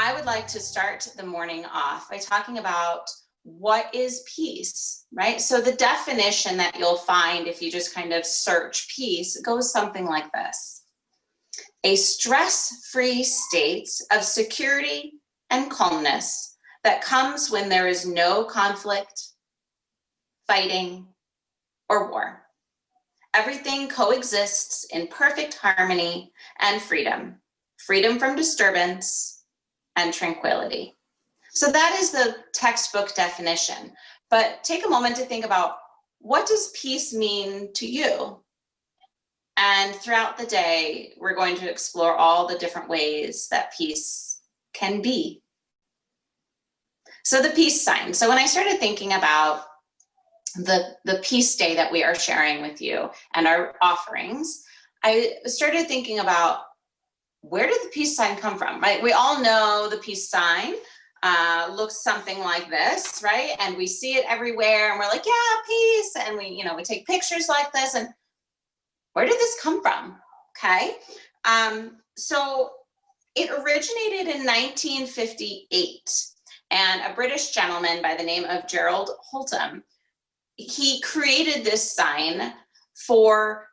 I would like to start the morning off by talking about what is peace, right? So the definition that you'll find if you just kind of search peace goes something like this: a stress-free state of security and calmness that comes when there is no conflict, fighting, or war. Everything coexists in perfect harmony and freedom. Freedom from disturbance and tranquility. So that is the textbook definition. But take a moment to think about, what does peace mean to you? And throughout the day, we're going to explore all the different ways that peace can be. So the peace sign. So when I started thinking about the peace day that we are sharing with you and our offerings, I started thinking about, where did the peace sign come from, right? We all know the peace sign looks something like this, right? And we see it everywhere and we're like, yeah, peace. And we take pictures like this. And where did this come from? Okay. So it originated in 1958, and a British gentleman by the name of Gerald Holtham, he created this sign for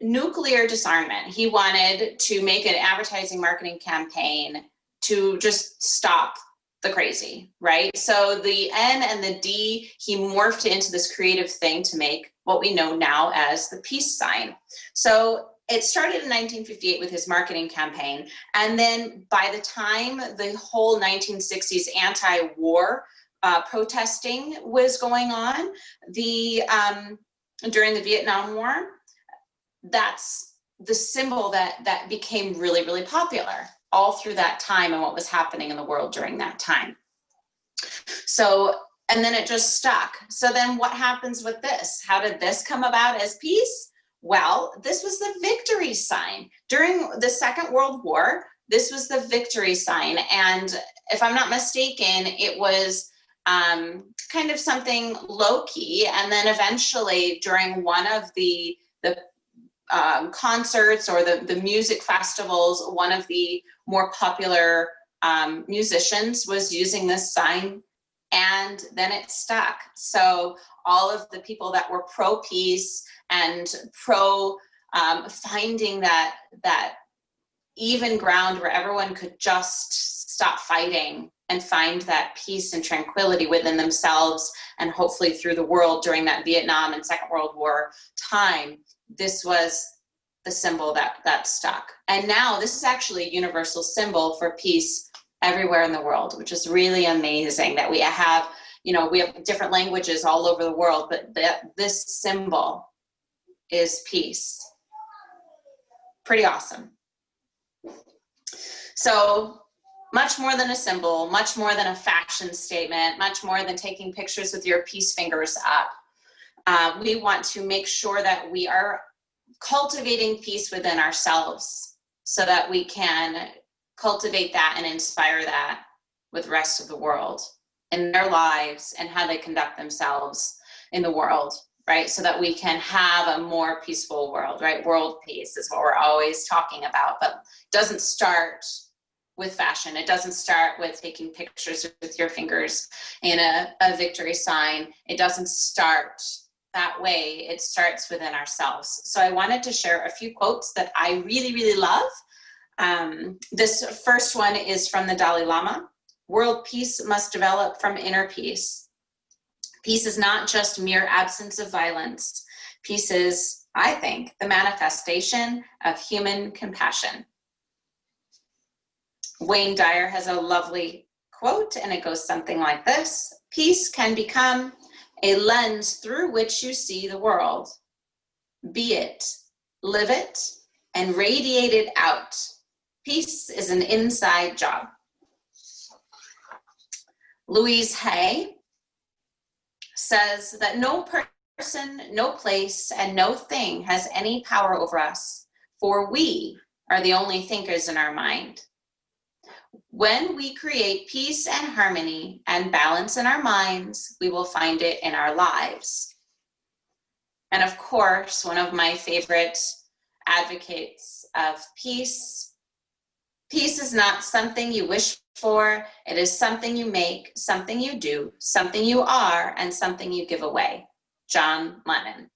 nuclear disarmament. He wanted to make an advertising marketing campaign to just stop the crazy, right? So the N and the D, he morphed into this creative thing to make what we know now as the peace sign. So it started in 1958 with his marketing campaign. And then by the time the whole 1960s anti-war protesting was going on, during the Vietnam War, that's the symbol that became really, really popular all through that time and what was happening in the world during that time. So, and then it just stuck. So then what happens with this? How did this come about as peace? Well, this was the victory sign. During the Second World War, this was the victory sign. And if I'm not mistaken, it was kind of something low-key. And then eventually during one of the concerts or the music festivals, one of the more popular musicians was using this sign, and then it stuck. So all of the people that were pro-peace and pro finding that even ground where everyone could just stop fighting and find that peace and tranquility within themselves and hopefully through the world during that Vietnam and Second World War time, this was the symbol that stuck. And now this is actually a universal symbol for peace everywhere in the world, which is really amazing that we have different languages all over the world, but this symbol is peace. Pretty awesome. So much more than a symbol, much more than a fashion statement, much more than taking pictures with your peace fingers up. We want to make sure that we are cultivating peace within ourselves so that we can cultivate that and inspire that with the rest of the world in their lives and how they conduct themselves in the world, right? So that we can have a more peaceful world, right? World peace is what we're always talking about, but it doesn't start with fashion. It doesn't start with taking pictures with your fingers in a victory sign. It doesn't start that way. It starts within ourselves. So I wanted to share a few quotes that I really, really love. This first one is from the Dalai Lama. World peace must develop from inner peace. Peace is not just mere absence of violence. Peace is, I think, the manifestation of human compassion. Wayne Dyer has a lovely quote, and it goes something like this: peace can become a lens through which you see the world. Be it, live it, and radiate it out. Peace is an inside job. Louise Hay says that no person, no place, and no thing has any power over us, for we are the only thinkers in our mind. When we create peace and harmony and balance in our minds, we will find it in our lives. And of course, one of my favorite advocates of peace is not something you wish for. It is something you make, something you do, something you are, and something you give away. John Lennon.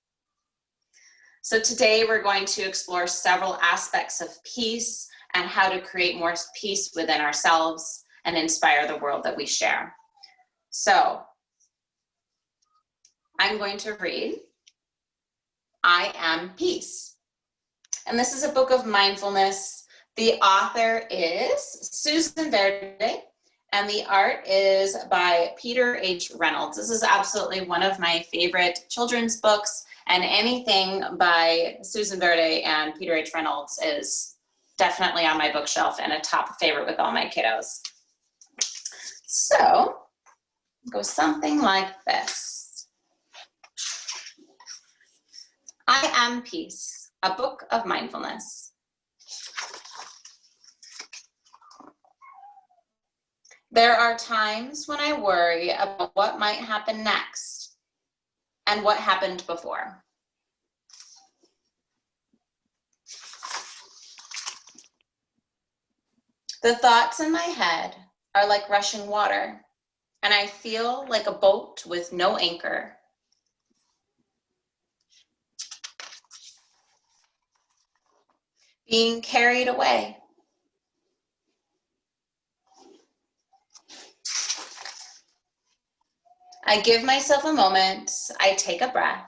So today we're going to explore several aspects of peace and how to create more peace within ourselves and inspire the world that we share. So I'm going to read I Am Peace. And this is a book of mindfulness. The author is Susan Verde, and the art is by Peter H. Reynolds. This is absolutely one of my favorite children's books, and anything by Susan Verde and Peter H. Reynolds is definitely on my bookshelf and a top favorite with all my kiddos. So, it goes something like this. I Am Peace, a book of mindfulness. There are times when I worry about what might happen next and what happened before. The thoughts in my head are like rushing water, and I feel like a boat with no anchor. Being carried away. I give myself a moment, I take a breath,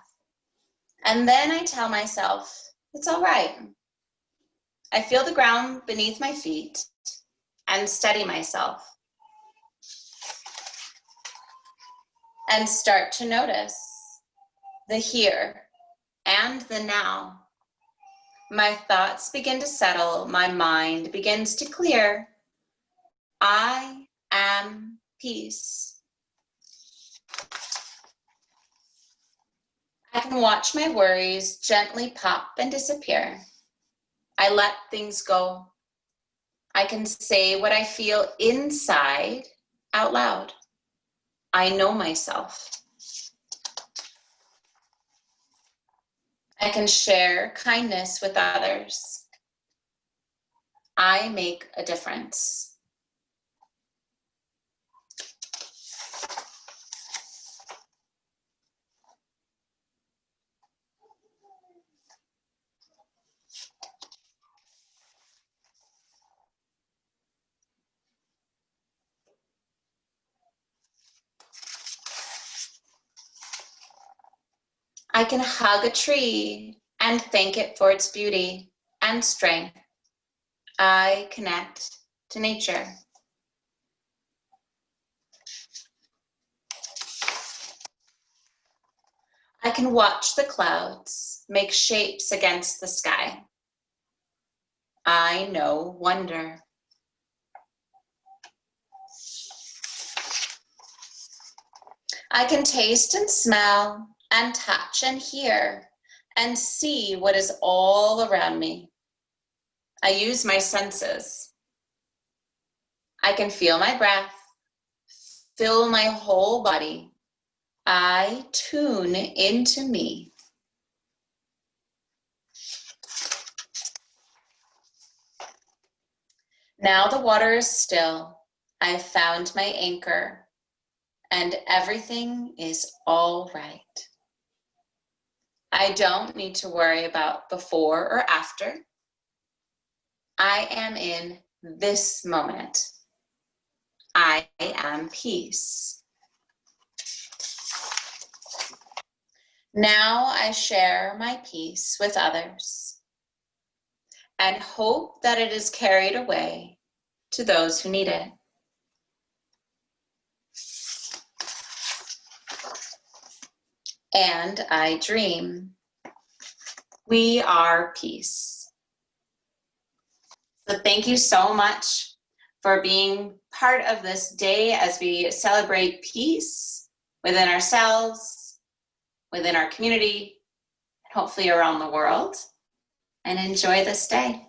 and then I tell myself, it's all right. I feel the ground beneath my feet and steady myself. And start to notice the here and the now. My thoughts begin to settle, my mind begins to clear. I am peace. I can watch my worries gently pop and disappear. I let things go. I can say what I feel inside out loud. I know myself. I can share kindness with others. I make a difference. I can hug a tree and thank it for its beauty and strength. I connect to nature. I can watch the clouds make shapes against the sky. I know wonder. I can taste and smell and touch and hear and see what is all around me. I use my senses. I can feel my breath, fill my whole body. I tune into me. Now the water is still. I've found my anchor, and everything is all right. I don't need to worry about before or after. I am in this moment. I am peace. Now I share my peace with others and hope that it is carried away to those who need it. And I dream. We are peace. So thank you so much for being part of this day as we celebrate peace within ourselves, within our community, and hopefully around the world. And enjoy this day.